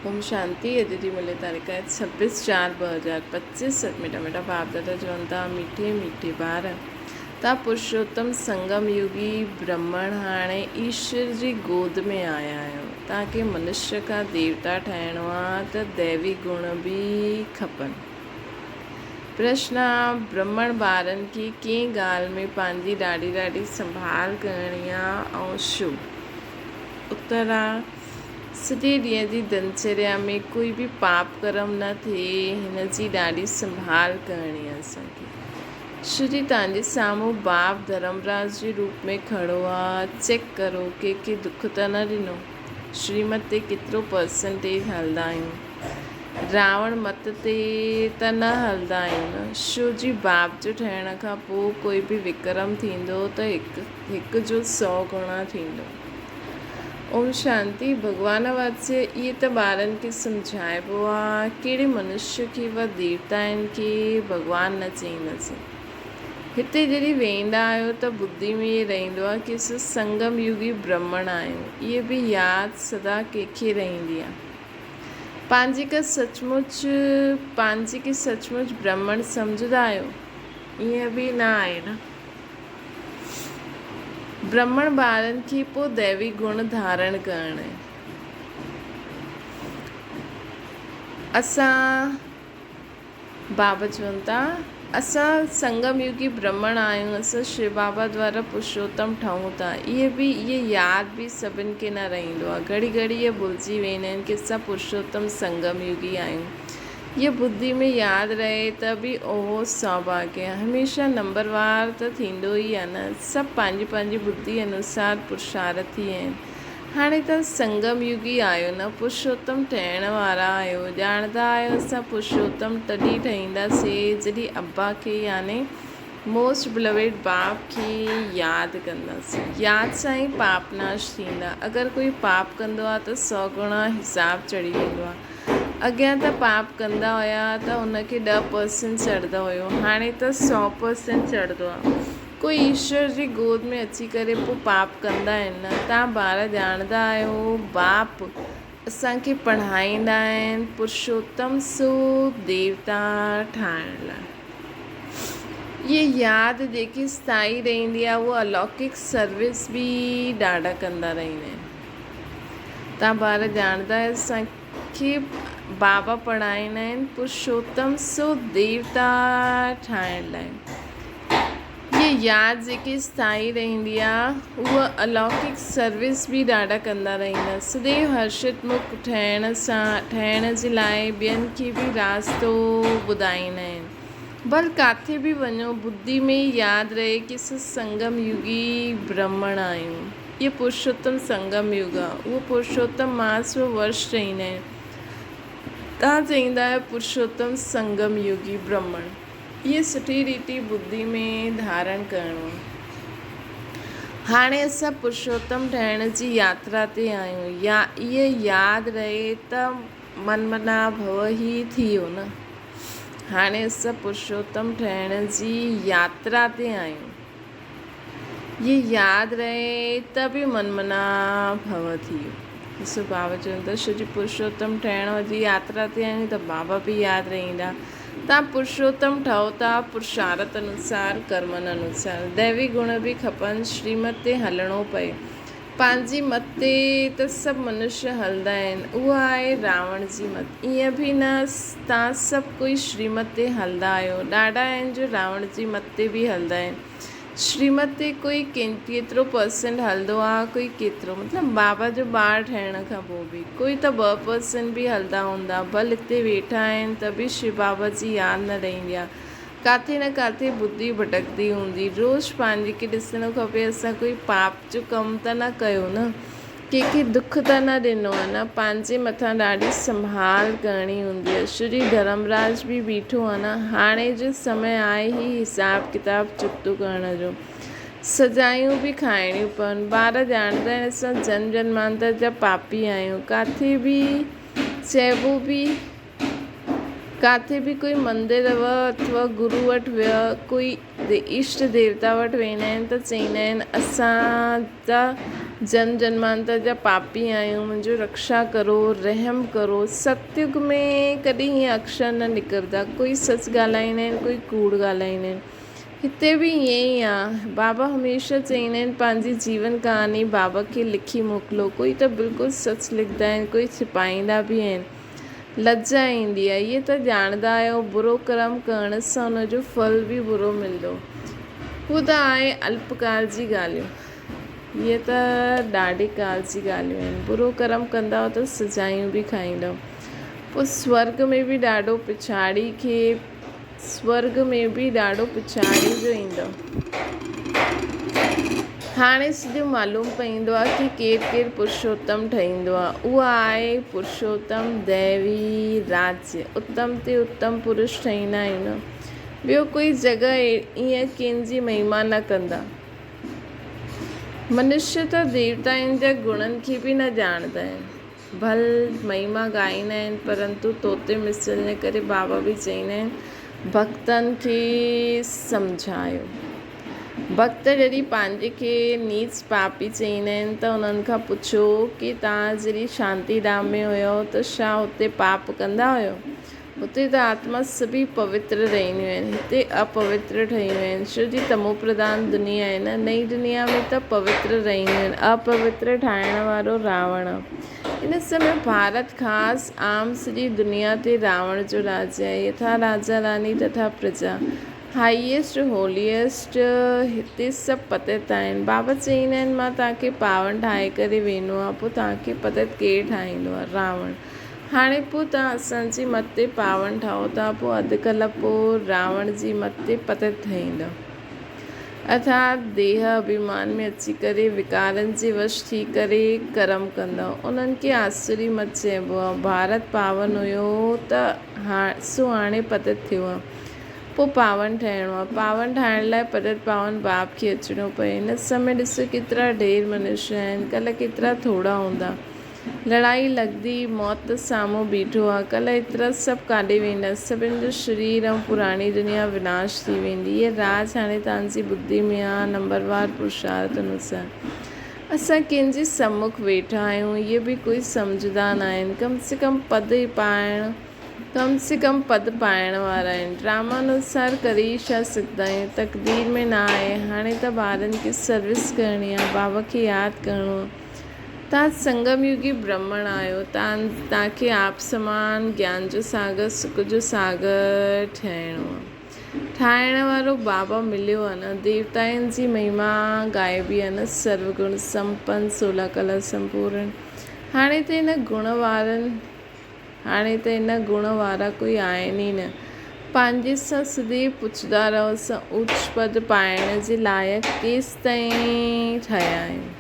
ओम शांति। अॼु जी मिले तारीख़ है 26/4/2025। मीठा मीठा बाप दादा चवनि था मीठे मीठे ॿार तव्हां पुरुषोत्तम संगम युगी ब्रह्मण हाणे ईश्वर जी गोद में आया आहियो। तव्हांखे मनुष्य खां देवता ठाहिणो आहे त दैवी गुण बि खपनि। प्रश्न आहे, ब्रह्मण ॿारनि खे कंहिं ॻाल्हि में पंहिंजी ॾाढी संभाल करणी आहे ऐं छो? उत्तर आहे, सॼे ॾींहं जी दिनचर्या में कोई बि पाप कर्म न थिए हिन जी ॾाढी संभाल करणी आहे असांखे। श्री तव्हांजे साम्हूं बाप धर्मराज जे रूप में खड़ो आहे। चेक करो कंहिंखे दुख त न ॾिनो। श्रीमत ते केतिरो परसेंटेज हलंदा आहियूं। रावण मत ते त न हलंदा आहियूं न। छो जी बाप जो ठहिण खां पोइ कोई बि विक्रम थींदो त हिकु जो 100 गुणा थींदो। ओम शांति। भगवान वात्स्य इहे त ॿारनि खे सम्झाइबो आहे। कहिड़े मनुष्य खे व देवताउनि खे भॻवान न चईंदासीं। हिते जॾहिं वेंदा आहियो त बुद्धि में इहे रहंदो आहे कि असां संगम युगी ब्रह्मण आहियूं। इहे बि यादि सदा कंहिंखे रहंदी आहे। पंहिंजे खे सचमुच ब्रह्मण सम्झंदा आहियो? ईअं बि न आहे न। ब्रह्मण ॿारनि खे पोइ दैवी गुण धारण करणु आहे। असां बाबा चवनि था असां संगम युगी ब्रह्मण आहियूं। असां शिव बाबा द्वारा पुरुषोत्तम ठहूं था। इहे यादि बि सभिनि खे न रहंदो आहे। घड़ी घड़ी इहे भुलिजी वेंदा आहिनि कि असां पुरुषोत्तम संगम युगी आहियूं। ये बुद्धि में यादि रहे त बि उहो सौभाग्य आहे। हमेशह नंबरवार त थींदो ई आहे न। सभु पंहिंजी बुद्धि अनुसार पुरुषार्थी आहिनि। हाणे त संगम युगी आहियो न, पुरुषोत्तम ठहिण वारा आहियो। ॼाणंदा आहियो असां पुरुषोत्तम तॾहिं ठहींदासीं जॾहिं अब्बा खे याने मोस्ट बिलवेड बाप खे यादि कंदासीं। यादि सां ई पाप नाश थींदा। अगरि कोई पाप कंदो आहे त 100 गुणा हिसाब चढ़ी वेंदो आहे। अॻियां त पाप कंदा हुया त उनखे 10% चढ़ंदो हुयो, हाणे त 100% चढ़ंदो आहे। कोई ईश्वर जी गोद में अची करे पोइ पाप कंदा आहिनि न। तव्हां ॿार ॼाणंदा आहियो बाप असांखे पढ़ाईंदा आहिनि पुरुषोत्तम सो देवता ठाहिण लाइ। ये यादि जेकी स्थाई रहंदी आहे उहा अलौकिक सर्विस बि ॾाढा कंदा रहंदा आहिनि। तव्हां ॿार ॼाणंदा आहियो असांखे बाबा पढ़ाईंदा आहिनि पुरुषोत्तम सो देवता ठाहिण लाइ। ये यादि जेकी स्थाई रहंदी आहे उहा अलौकिक सर्विस बि ॾाढा कंदा रहंदा। सदैव हर्षित मुक्त ठहिण जे लाइ ॿियनि खे बि रास्तो ॿुधाईंदा आहिनि। भल किथे बि वञो बुद्धि में यादि रहे कि असां संगम युगी ब्रह्मण आहियूं। इहे पुरुषोत्तम संगम युग आहे। उहो पुरुषोत्तम मास वर्ष रहंदा आहिनि। तव्हां चईंदा आहियो पुरुषोत्तम संगम युगी ब्रह्मण। इहे सुठी रीति बुद्धि में धारण करिणो। हाणे असां पुरुषोत्तम ठहिण जी यात्रा ते आहियूं। या इहे यादि रहे त मनमना भव ई थी वियो न। हाणे असां पुरुषोत्तम ठहिण जी यात्रा ते आहियूं। ये यादि रहे त बि मनमना भव थी वियो। ॾिसो बाबा चवनि था छो जी पुरुषोत्तम ठहिण जी यात्रा ते आहियूं त बाबा बि यादि रहंदा। तव्हां पुरुषोत्तम ठहो था पुरुषार्थ अनुसार कर्मनि अनुसार। दैवी गुण बि खपनि। श्रीमत ते हलणो पए। पंहिंजी मत ते त सभु मनुष्य हलंदा आहिनि। उहा आहे रावण जी मत। ईअं बि न तव्हां सभु कोई श्रीमत ते हलंदा आहियो। ॾाढा आहिनि जो रावण जी मत ते बि हलंदा आहिनि। श्रीमत ते कोई केतिरो परसेंट हलंदो आहे, कोई केतिरो मतिलबु बाबा जो ॿार ठहिण खां पोइ बि कोई त 2% बि हलंदा हूंदा। भल हिते वेठा आहिनि त बि शिव बाबा जी यादि न रहंदी आहे। किथे न किथे बुद्धि भटकदी हूंदी। रोज़ु पंहिंजे खे ॾिसणो खपे असां कोई पाप जो कमु त न कयो न, कंहिंखे दुख त न ॾिनो आहे न। पंहिंजे मथां ॾाढी संभाल करणी हूंदी आहे। श्री धर्मराज बि बीठो आहे न। हाणे जो समय आहे ई हिसाब किताब चुकतो करण जो। सजायूं बि खाइणियूं पवनि। ॿार ॼाणंदा आहिनि असां जन्मांतर जा पापी आहियूं। किथे बि चइबो बि काथे बि कोई मंदिर अथवा गुरू वटि विया, कोई इष्ट देवता वटि वेंदा आहिनि त चईंदा आहिनि असांजा जन्म जन्मांतर जा पापी आहियूं, मुंहिंजो रक्षा करो, रहम करो। सतयुग में कॾहिं हीअं अक्षर न निकिरंदा, कोई सच ॻाल्हाईंदा आहिनि, कोई कूड़ ॻाल्हाईंदा आहिनि। हिते बि ईअं ई आहे। बाबा हमेशह चईंदा आहिनि पंहिंजी जीवन कहानी बाबा खे लिखी मोकिलो। कोई त बिल्कुलु सच लिखंदा आहिनि, कोई छिपाईंदा बि आहिनि। लज्जा ईंदी आहे। इहे त ॼाणंदा आहियो बुरो कर्म करण सां हुनजो फल बि बुरो मिलंदो। हू त आहे अल्पकाल जी ॻाल्हियूं। इहे त ॾाढी काल जी ॻाल्हियूं आहिनि। बुरो कर्म कंदव त सजायूं बि खाईंदव। पोइ स्वर्ग में बि ॾाढो पिछाड़ी जो ईंदव। हाणे सिधो मालूम पवंदो आहे कि केरु पुरुषोत्तम ठहींदो आहे। उहा आहे पुरुषोत्तम दैवी राज्य। उत्तम ते उत्तम पुरुष ठहींदा आहियूं न। ॿियो कोई जॻह ईअं कंहिंजी महिमा न कंदा। मनुष्य त देवताउनि जा गुणनि खे बि न ॼाणंदा आहिनि। भल महिमा ॻाईंदा आहिनि, परंतु तोते मिसलने करे बाबा बि चईंदा आहिनि भक्तनि खे सम्झायो। भक्त जॾहिं पंहिंजे खे नीच पापी चईंदा आहिनि त उन्हनि खां पुछो कि तव्हां जॾहिं शांतिधाम में हुयो त छा हुते पाप कंदा हुयो? हुते त आत्मा सभी पवित्र रहंदियूं आहिनि, हिते अपवित्र ठहियूं आहिनि। छो जी तमो प्रधान दुनिया आहे न। नई दुनिया में त पवित्र रहंदियूं आहिनि। अपवित्र ठाहिण वारो रावण आहे। इन समय भारत ख़ासि आम सॼी दुनिया ते रावण जो राज आहे। यथा राजा रानी तथा प्रजा, हाईएस्ट होलीएस्ट, हिते सभु पतित आहिनि। बाबा चईंदा आहिनि मां तव्हांखे पावन ठाहे करे वेंदो आहे। पोइ तव्हांखे पतित केरु ठाहींदो आहे? रावण। हाणे पोइ तव्हां असांजी मत ते पावन ठाहो था, पोइ अधु कलाक पोइ रावण जी मत ते पतित ठहींदव। अर्थात देह अभिमान में अची करे विकारनि जे वश थी करे कर्म कंदव। उन्हनि खे आसुरी मत चइबो आहे। भारत पावन हुयो त हाणे पतित थियो आहे। पोइ पावन ठहिणो आहे। पावन ठाहिण लाइ पतित पावन बाप खे अचिणो पए। हिन समय ॾिसो केतिरा ढेर मनुष्य आहिनि, कल्ह केतिरा थोरा हूंदा। लड़ाई लॻंदी, मौत साम्हूं बीठो आहे। कल्ह एतिरा सभु काॾे वेंदा? सभिनि जो शरीर ऐं पुराणी दुनिया विनाश थी वेंदी। इहे राज हाणे तव्हांजी बुद्धि में आहे, नंबरवार पुरुषार्थ अनुसार। असां कंहिंजे सम्मुख वेठा आहियूं, इहे बि कोई सम्झंदा न आहिनि। कम से कम पद पाइण वारा आहिनि। ड्रामा अनुसार करे ई छा सघंदा आहियूं? तक़दीर में न आहे। हाणे त ॿारनि खे सर्विस करणी आहे, बाबा खे यादि करिणो आहे। तव्हां संगम युगी ब्राह्मण आहियो। तव्हांखे आप समान ज्ञान जो सागर, सुख जो सागर ठहिणो आहे। ठाहिण वारो बाबा मिलियो आहे न। देवताउनि जी महिमा ॻाइबी आहे न। सर्वगुण संपन्न, 16 कला संपूर्ण। हाणे त इन गुण वारा कोई आहिनि ई न। पंहिंजे सां सदैव पुछंदा रहो असां उच्च पद पाइण जे लाइक़ु केसि ताईं ठहिया आहियूं।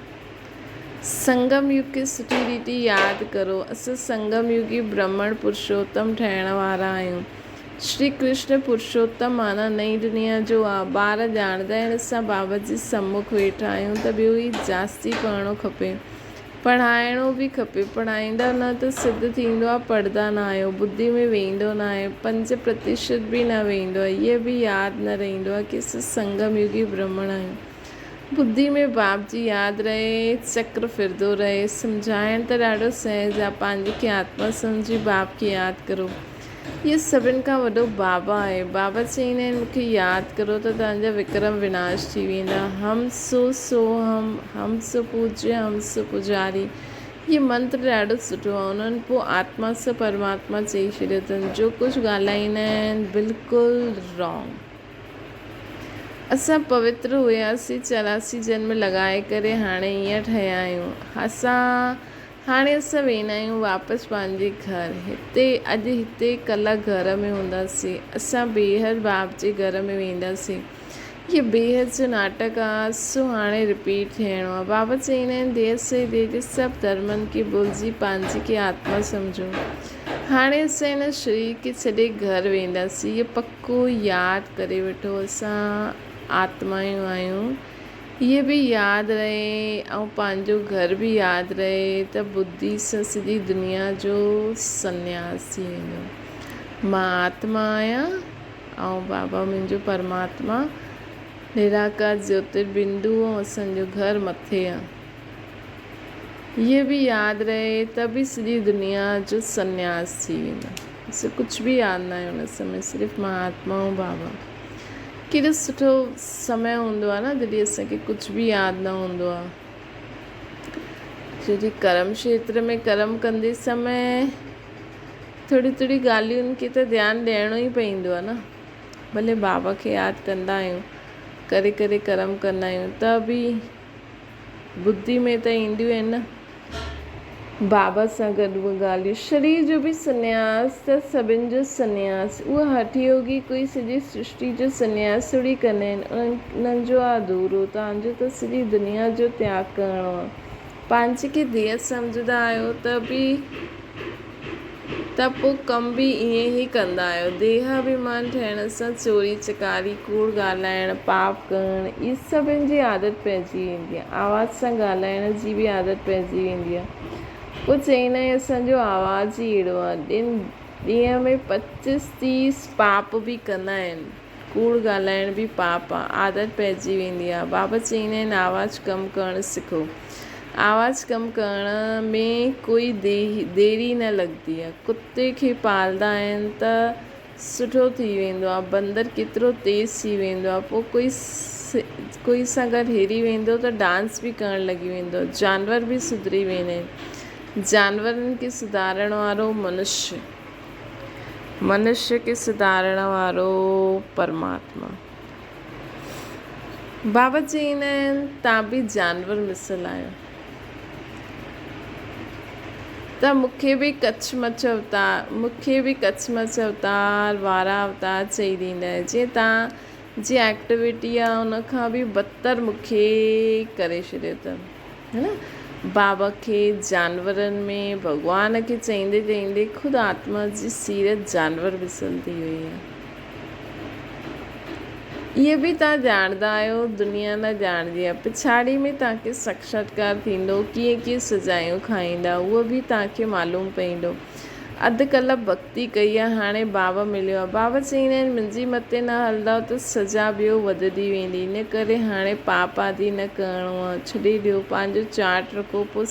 संगम युग खे सुठी रीति यादि करो। असां संगम युगी ब्राह्मण पुरुषोत्तम ठहिण वारा आहियूं। श्री कृष्ण पुरुषोत्तम माना नई दुनिया जो आहे। ॿार ॼाणंदा आहिनि असां बाबा जे सम्मुख वेठा आहियूं त ॿियो ई जास्ती पढ़णो खपे, पढ़ाइणो बि खपे। पढ़ाईंदा न त सिद्ध थींदो आहे पढ़ंदा न आहियो। बुद्धि में वेंदो न आहे, 5% बि न वेंदो आहे। इहे बि यादि न रहंदो आहे कि असां संगम युगी ब्राह्मण आहियूं। बुद्धि में बाप जी यादि रहे, चक्र फिरंदो रहे। सम्झाइण त ॾाढो सहज आहे। पंहिंजे खे आत्मा सम्झी बाप खे यादि करो। इहो सभिनि खां वॾो बाबा आहे। बाबा चईंदा आहिनि मूंखे यादि करो त तव्हांजा विक्रम विनाश थी वेंदा। हम सो सोहम, हम सो पूज्य, हम सो पुजारी। इहे मंत्र ॾाढो सुठो आहे। उन्हनि पोइ आत्मा सां परमात्मा चई छॾियो अथनि। जो कुझु ॻाल्हाईंदा आहिनि बिल्कुलु रॉन्ग। असां पवित्र हुआसीं, 84 जन्म लॻाए करे हाणे ईअं ठहिया आहियूं। हाणे असां वेंदा आहियूं वापसि पंहिंजे घर। हिते कल्ह घर में हूंदासीं। असां बेहद बाप जे घर में वेंदासीं। इहे बेहद जो नाटक आहे, सो हाणे रिपीट थियणो आहे। बाबा चईंदा आहिनि देर से देर सभु धर्मनि खे भुलिजी पंहिंजे खे आत्मा सम्झो। हाणे असां हिन शरीर खे छॾे घर वेंदासीं। इहो पको यादि करे वठो। असां आत्मायूं आहियूं। इहे बि यादि रहे ऐं पंहिंजो घर बि यादि रहे त बुद्धि सां सॼी दुनिया जो संन्यास थी वेंदो। मां आत्मा आहियां ऐं बाबा मुंहिंजो परमात्मा निराकार ज्योतिर्बिंदु ऐं असांजो घर मथे आहे। ये भी यादि रहे त बि सॼी दुनिया जो संन्यास थी वेंदो। असां कुझु बि यादि न आहे हुन समय, सिर्फ़ु मां आत्मा ऐं बाबा। केॾो सुठो समय हूंदो आहे न जॾहिं असांखे कुझु बि यादि न हूंदो आहे। जॾहिं कर्म क्षेत्र में कर्म कंदे समय थोरी थोरी ॻाल्हियुनि खे त ध्यानु ॾियणो ई पवंदो आहे न। भले बाबा खे यादि कंदा आहियूं, करे करे कर्म कंदा आहियूं, त बि बुद्धि में त ईंदियूं आहिनि न बाबा सां गॾु उहे ॻाल्हियूं। शरीर जो बि संन्यास त सभिनि जो संन्यास, उहा हठी योगी कोई सॼी सृष्टि जो संन्यास थोरी कंदा आहिनि। उन्हनि जो आहे अधूरो, तव्हांजो त सॼी दुनिया जो त्याग करिणो आहे। पंहिंजे खे देह सम्झंदा आहियो त पोइ कम बि ईअं ई कंदा आहियो। देहाभिमान ठहिण सां चोरी चकारी, कूड़ ॻाल्हाइणु, पाप करणु, इहे सभिनि जी आदत पइजी वेंदी आहे। आवाज़ सां ॻाल्हाइण जी बि आदत पइजी वेंदी आहे। पोइ चईंदा आहियूं असांजो आवाज़ ई अहिड़ो आहे। ॾींहं में 25-30 पाप बि कंदा आहिनि। कूड़ ॻाल्हाइण बि पाप आहे, आदत पइजी वेंदी आहे। बाबा चईंदा आहिनि आवाज़ कमु करणु सिखो। आवाज़ कमु करण में कोई देरी न लॻंदी आहे। कुते खे पालंदा आहिनि त सुठो थी वेंदो आहे। बंदर केतिरो तेज़ थी वेंदो आहे, पोइ कोई सां गॾु हिरी वेंदो त डांस बि करणु लॻी वेंदो। जानवर बि सुधरी वेंदा आहिनि। जानवरनि खे सुधारण वारो मनुष्य, मनुष्य खे सुधारण वारो परमात्मा। बाबा चईंदा आहिनि तव्हां बि जानवर मिसल आहियो। त मूंखे बि कच्छमछ अवतार वारा अवतार चई ॾींदा आहिनि। जीअं तव्हां जी एक्टिविटी आहे उनखां बि बदतर मूंखे करे छॾियो अथनि, है न। बाबा खे जानवरनि में भॻवान खे चईंदे चईंदे ख़ुदि आत्मा जी सीरत जानवर मिसल थी वई आहे। इहे बि तव्हां ॼाणंदा आहियो, दुनिया न ॼाणंदी आहे। पिछाड़ी में तव्हांखे साक्षात्कार थींदो, कीअं कीअं सजायूं खाईंदा उहो बि तव्हांखे मालूम पवंदो। अधु कल्ह भक्ति कई आहे, हाणे बाबा मिलियो आहे। बाबा चईंदा आहिनि मुंहिंजी मथे न हलंदव त सजा ॿियो वधंदी वेंदी। इन करे हाणे पाप आदि न करिणो आहे, छॾे ॾियो, पंहिंजो चार्ट रखो। पोइ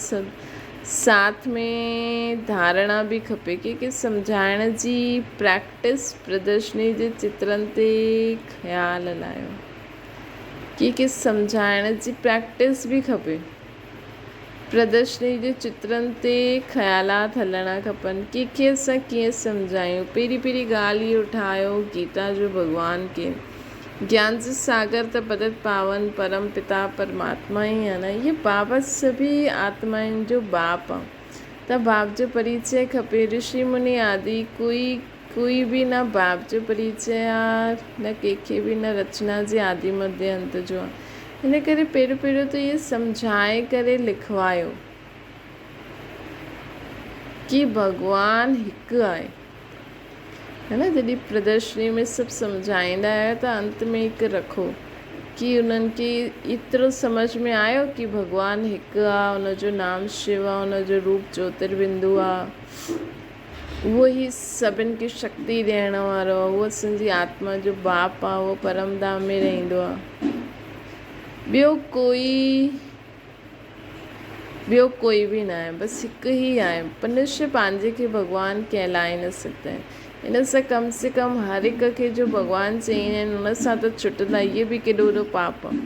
साथ में धारणा बि खपे, कंहिंखे सम्झाइण जी प्रैक्टिस। प्रदर्शनी जे चित्रनि ते ख़्यालु हलायो, कंहिंखे सम्झाइण जी प्रैक्टिस बि खपे। प्रदर्शनी जे चित्रनि ते ख़्यालात हलणा खपनि। कंहिंखे असां कीअं सम्झायूं। पहिरीं ॻाल्हि इहो ठाहियो गीता जो भॻवान खे ज्ञान जो सागर त बदत पावन परम पिता परमात्मा ई आहे न। इहे बाबा सभी आत्माउनि जो बाप आहे, त बाप जो परिचय खपे। ऋषि मुनि आदि कोई बि न बाप जो परिचय आहे, न कंहिंखे बि न रचना जे आदि मध्य अंत जो आहे। हिन करे पहिरियों त इहे सम्झाए करे लिखवायो कि भॻवानु हिकु आहे, है न। जॾहिं प्रदर्शनी में सभु सम्झाईंदा आहियो त अंत में हिकु रखो कि उन्हनि खे एतिरो सम्झ में आयो कि भॻवानु हिकु आहे, उनजो नाम शिव आहे, उनजो रूप ज्योतिर्बिंदु आहे। उहो ई सभिनि खे शक्ति ॾियण वारो आहे। उहो असांजी आत्मा जो बाप आहे, उहो परम धाम में रहंदो आहे। ॿियो कोई बि न आहे, बसि हिकु ई आहे। मनुष्य पंहिंजे खे भॻवानु कहलाए न सघंदा आहिनि। इन सां कम से कम हर हिक खे जो भॻवानु चईंदा आहिनि उन सां त छुटंदा। इहे बि केॾो वॾो पाप आहे।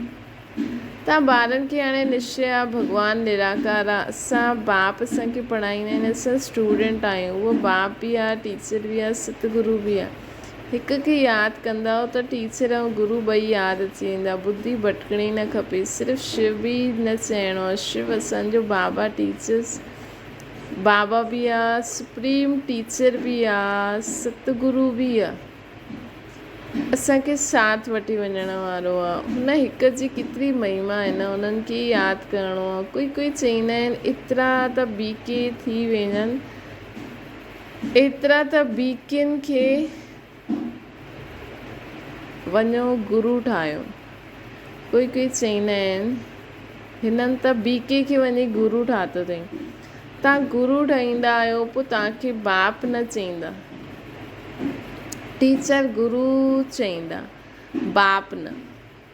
तव्हां ॿारनि खे हाणे निश्चय आहे भॻवानु निराकार आहे। असां बाप असांखे पढ़ाईंदा आहिनि, असां स्टूडेंट आहियूं। उहो बाप बि आहे, टीचर बि आहे, सतगुरु बि आहे। हिक खे यादि कंदा त टीचर ऐं गुरू ॿई यादि अची वेंदा। बुद्धि भटकणी न खपे। सिर्फ़ु शिव बि न चइणो आहे, शिव असांजो बाबा टीचर्स बाबा बि आहे, सुप्रीम टीचर बि आहे, सतगुरु बि आहे, असांखे साथ वठी वञण वारो आहे। हुन हिक जी केतिरी महिमा आहे न, उन्हनि खे यादि करिणो आहे। कोई चईंदा आहिनि एतिरा त बीके थी वञनि, एतिरा त बीकियुनि खे वञो गुरू ठाहियो। कोई चईंदा आहिनि हिननि त बीके खे वञी गुरू ठातो अथई। तव्हां गुरू ठाहींदा आहियो, पोइ तव्हांखे बाप न चईंदा। टीचर गुरु चईंदा, बाप न।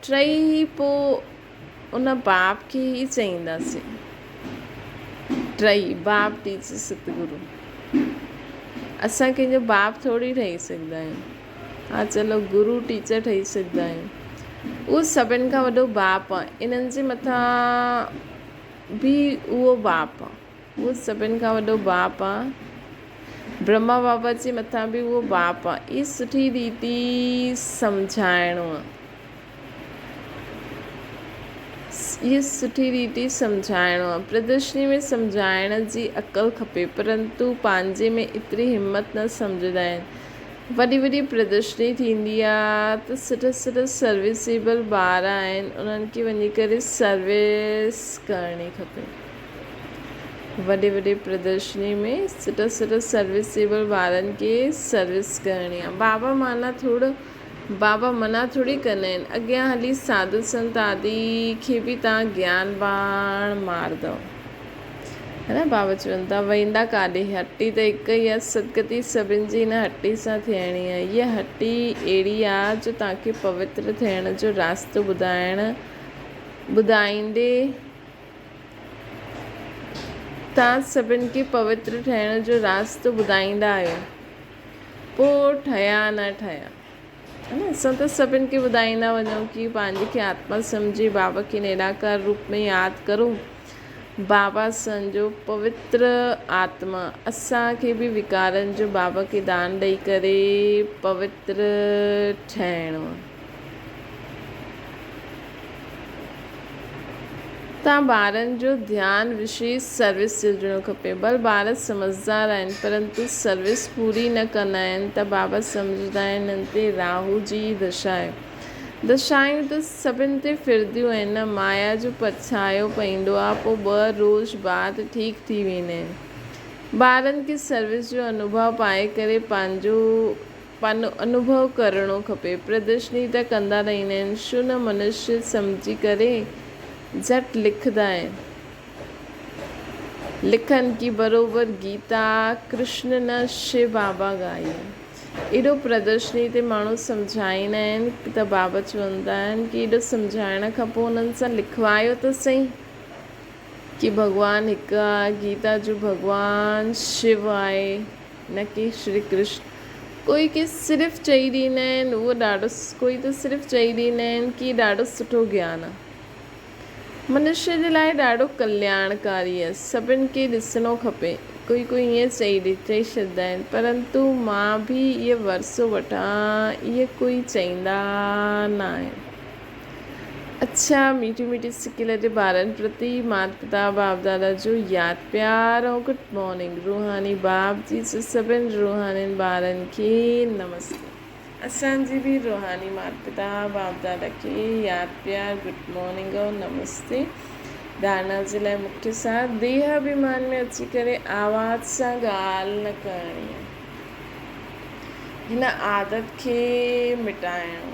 टई पोइ उन बाप खे ई चईंदासीं। टई बाप टीचर सतगुरु। असां कंहिंजो बाप थोरी ठही सघंदा आहियूं। हा चलो गुरु टीचर ठही सघंदा आहियूं। उहो सभिनि खां वॾो बाप आहे। इन्हनि जे मथां बि उहो बाप आहे। उहो सभिनि खां वॾो बाप आहे। ब्रह्मा बाबा जे मथां बि उहो बाप आहे। इहा सुठी रीति सम्झाइणो आहे। इहा सुठी रीति सम्झाइणो आहे। प्रदर्शनी में सम्झाइण जी अक़ल खपे, परंतु पंहिंजे में एतिरी हिमत न सम्झंदा आहिनि। वॾी वॾी प्रदर्शनी थींदी आहे त सुठा सुठा सर्विसेबल ॿार आहिनि, उन्हनि खे वञी करे सर्विस करणी खपे। वॾे वॾे प्रदर्शनी में सुठा सुठा सर्विसेबल ॿारनि खे सर्विस करणी आहे। बाबा मना थोरी कंदा आहिनि। अॻियां हली साधु संत आदि खे बि तव्हां ज्ञान बाण मारंदव, है न। बाबा चवनि था वेंदा काॾे, हटी त हिकु ई आहे, सदगति सभिनि जी हिन हटी सां थियणी आहे। इहा हटी अहिड़ी आहे जो तव्हांखे पवित्र थियण जो रास्तो ॿुधाईंदे तव्हां सभिनि खे पवित्र ठहिण जो रास्तो ॿुधाईंदा आहियो। पोइ ठहिया न ठहिया, है न। असां त सभिनि खे ॿुधाईंदा वञूं कि पंहिंजे खे आत्मा सम्झी बाबा खे निराकार रूप में यादि करो। बाबा असांजो पवित्र आत्मा, असांखे बि विकारनि जो बाबा खे दान ॾेई करे पवित्र ठहिणो आहे। तव्हां ॿारनि जो ध्यानु विशेष सर्विस ते ॾियणो खपे। भले ॿार समझदार आहिनि, परंतु सर्विस पूरी न कंदा आहिनि त बाबा सम्झंदा आहिनि हिन ते राहु जी दशा आहे। दशायूं त सभिनि ते फिरंदियूं आहिनि न। माया जो परछायो पवंदो आहे, पोइ 2 रोज़ बाद ठीकु थी वेंदा आहिनि। ॿारनि खे सर्विस जो अनुभव पाए करे पंहिंजो अनुभव करणो खपे। प्रदर्शनी त कंदा रहंदा आहिनि, छो न मनुष्य सम्झी करे झट लिखंदा आहिनि। लिखनि की बराबरि गीता कृष्ण न शिव बाबा ॻाई। एॾो प्रदर्शनी ते माण्हू सम्झाईंदा आहिनि त बाबा चवंदा आहिनि कि एॾो सम्झाइण खां पोइ उन्हनि सां लिखवायो त सही कि भॻवानु हिकु आहे, गीता जो भॻवानु शिव आहे, न कि श्री कृष्ण। कोई के सिर्फ़ु चई ॾींदा आहिनि, उहो कोई त सिर्फ़ु चई ॾींदा आहिनि कि ॾाढो सुठो ज्ञान आहे, मनुष्य जे लाइ ॾाढो कल्याणकारी आहे, सभिनि खे ॾिसणो खपे। कोई ईअं चई छॾंदा आहिनि, परंतु मां बि इहो वरसो वठां, इहे कोई चईंदा न आहिनि। अच्छा, मीठी मीठी सिकी लटे ॿारनि प्रति माता पिता बाप दादा जो यादि प्यार ऐं गुड मॉर्निंग। रूहानी बाप जी सभिनि रूहानी ॿारनि खे नमस्ते। असांजी बि रूहानी माता पिता बाप दादा खे यादि प्यार गुड मॉर्निंग और नमस्ते। धारणा जे लाइ मुख्य साथ, देह अभिमान में अची करे आवाज़ सां ॻाल्हि न करणी आहे। हिन आदत खे मिटाइणो।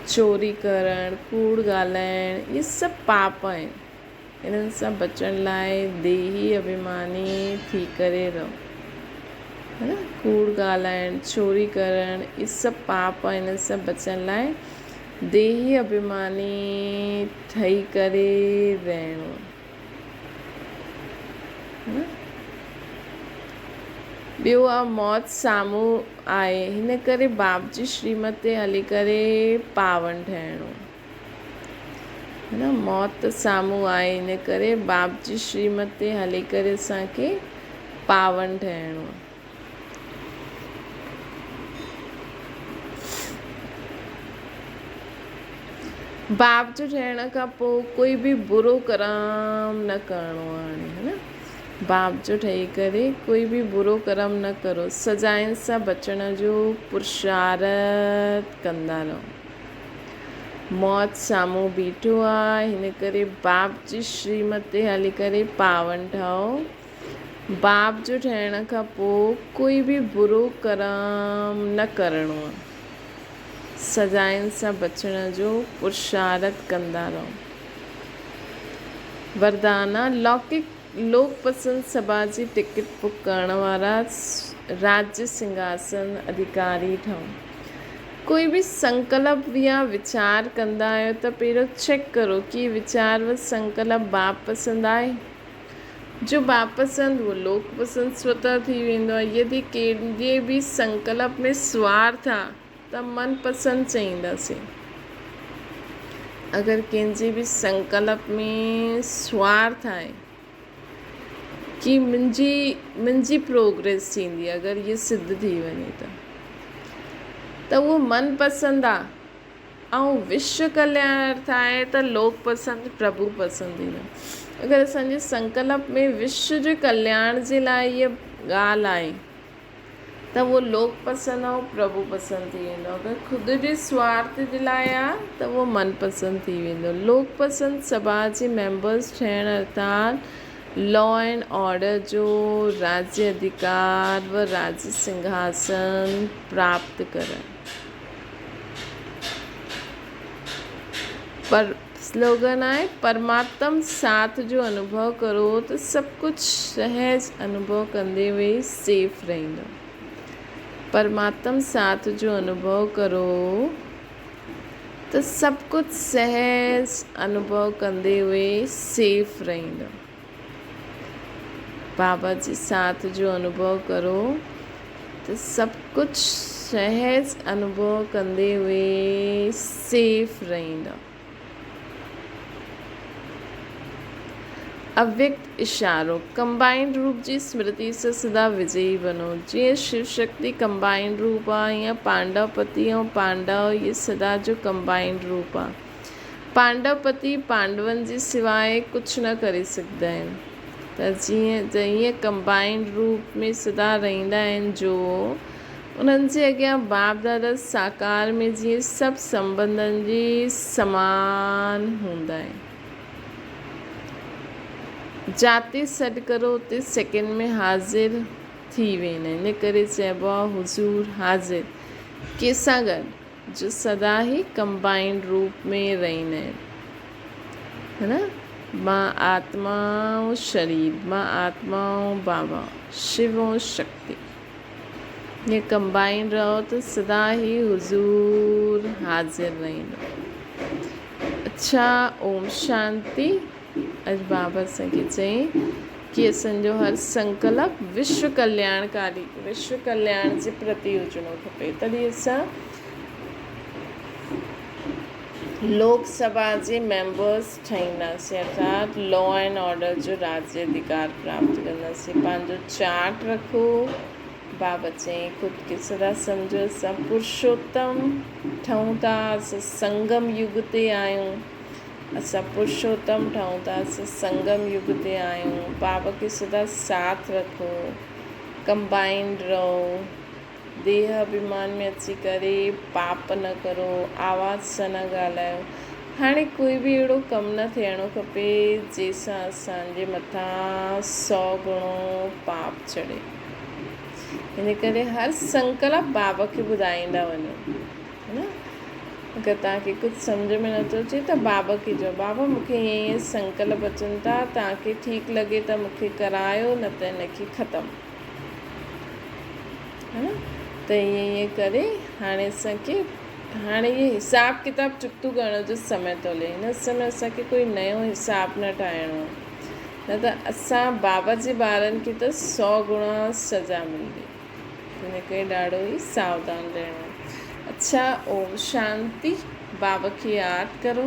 चोरी करणु, कूड़ ॻाल्हाइणु, इहे सभु पाप आहिनि। इन्हनि सां बचण लाइ देही अभिमानी थी करे रहो, है न। कूड़ ॻाल्हाइणु, चोरी करणु, इहे सभु पाप आहे। हिन सां बचण लाइ देही अभिमानी ठही करे रहणो, है न। ॿियो आहे मौत साम्हूं आहे, हिन करे बाप जी श्रीमत ते हली करे पावन ठहिणो, है न। मौत साम्हूं आहे, हिन करे बाप जी श्रीमत ते हली करे असांखे पावन ठहिणो। बाप जो ठहिण खां पोइ कोई बि बुरो कर्म न करिणो आहे, है न। बाप जो ठही करे कोई बि बुरो कर्म न करो। सजाइनि सां बचण जो पुरुषार्थ कंदा रहो। मौत साम्हूं बीठो आहे, हिन करे बाप जी श्रीमत ते हली करे पावन ठहो। बाप जो ठहिण खां पोइ कोई बि बुरो कर्म न करिणो आहे। सजाइनि सां बचण जो पुरुषार्थ कंदा रहो। वरदाना, लोक पसंद सभा जी टिकट बुक करण वारा राज्य सिंघासन अधिकारी ठहूं। कोई भी संकल्प या वीचार कंदा आहियो त पहिरियों चेक करो कि वीचार व संकल्प बाप पसंदि आहे। जो बाप पसंदि वो लोक पसंदि स्वतः थी वेंदो आहे। यदि कहिड़े बि संकल्प में स्वार्थ आहे त मन पसंदि चईंदासीं। अगरि कंहिंजे बि संकल्प में स्वार्थ आहे कि मुंहिंजी प्रोग्रेस थींदी, अगरि इहा सिद्ध थी वञे त उहो मन पसंदि आहे। ऐं विश्व कल्याणार्थ आहे त लोक पसंदि प्रभु पसंदि ईंदो। अगरि असांजे संकल्प में विश्व जे कल्याण जे लाइ इहा ॻाल्हि आहे त उहो लोक पसंदि ऐं प्रभु पसंदि थी वेंदो। अगरि ख़ुदि जे स्वार्थ जे लाइ आहे त उहो मन पसंदि थी वेंदो। लोक पसंदि सभा जे मेंबर्स ठहिणु अर्थात लॉ एंड ऑर्डर जो राज्य अधिकार व राज्य सिंघासन प्राप्त करणु। पर स्लोगन आहे परमात्म साथ जो अनुभव करो त सभु कुझु सहज अनुभव कंदे हुए सेफ रहंदो। परमात्म साथ जो अनुभव करो त सभु कुझु सहज अनुभव कंदे हुए सेफ रहंदो। बाबा जी साथ जो अनुभव करो त सभु कुझु सहज अनुभव कंदे हुए सेफ रहंदो। अव्यक्त इशारो कंबाइंड रूप जी स्मृति से सदा विजयी बनो। जीअं शिव शक्ति कंबाइंड रूप आहे, ईअं पांडवपति ऐं पांडव इहे सदा जो कंबाइंड रूप आहे। पांडवपति पांडवनि जे सवाइ कुझु न करे सघंदा आहिनि। त जीअं कंबाइंड रूप में सदा रहंदा आहिनि, जो उन्हनि जे अॻियां बाप दादा साकार में जीअं सभु संबंधनि जी समान हूंदा आहिनि। जाते सॾु करो उते सेकेंड में हाज़िर थी वेंदा आहिनि। इन करे चइबो आहे हुज़ूर हाज़िर कंहिंसां गॾु जो सदा ई कंबाइंड रूप में रहंदा आहिनि, है न। मां आत्मा ऐं शरीर, मां आत्मा ऐं बाबा, शिव ऐं शक्ति, ये कंबाइंड रहो त सदा ई हुज़ूर हाज़िर रहंदो। अच्छा, ओम शांति। अॼु बाबा असांखे चई कि असांजो हर संकल्प विश्व कल्याणकारी, विश्व कल्याण जे प्रति हुजणो खपे। तॾहिं असां लोकसभा जे मेंबर्स ठहींदासीं, अर्थात लॉ एंड ऑर्डर जो राज्य अधिकार प्राप्त कंदासीं। पंहिंजो चार्ट रखो। बाबा चई ख़ुदि खे सदा सम्झो असां पुरुषोत्तम ठहूं था, असां संगम युग ते आहियूं। असां पुरुषोत्तम ठहूं था, असां संगम युग ते आहियूं। बाबा खे सदा साथ रखो, कंबाइंड रहो। देह अभिमान में अची करे पाप न करो, आवाज़ सां न ॻाल्हायो। हाणे कोई बि अहिड़ो कमु न थियणो खपे जंहिंसां असांजे मथां 100 गुणो पाप चढ़े। इन करे हर संकल्प बाबा खे ॿुधाईंदा वञो, है न। अगरि तव्हांखे कुझु सम्झ में नथो अचे त बाबा खे चओ, बाबा मूंखे ईअं संकल्प अचनि था, तव्हांखे ठीकु लॻे त मूंखे करायो, न त हिनखे ख़तमु, है न। त ईअं करे हाणे असांखे इहे हिसाब किताब चुकतो करण जो समय थो हले। हिन समय असांखे कोई नयो हिसाब न ठाहिणो आहे, न त असां बाबा जे ॿारनि खे त 100 गुणा सज़ा मिलंदी। हिन करे ॾाढो ई सावधान रहणो आहे। अच्छा, ओम शांति। बाबा खे यादि करो।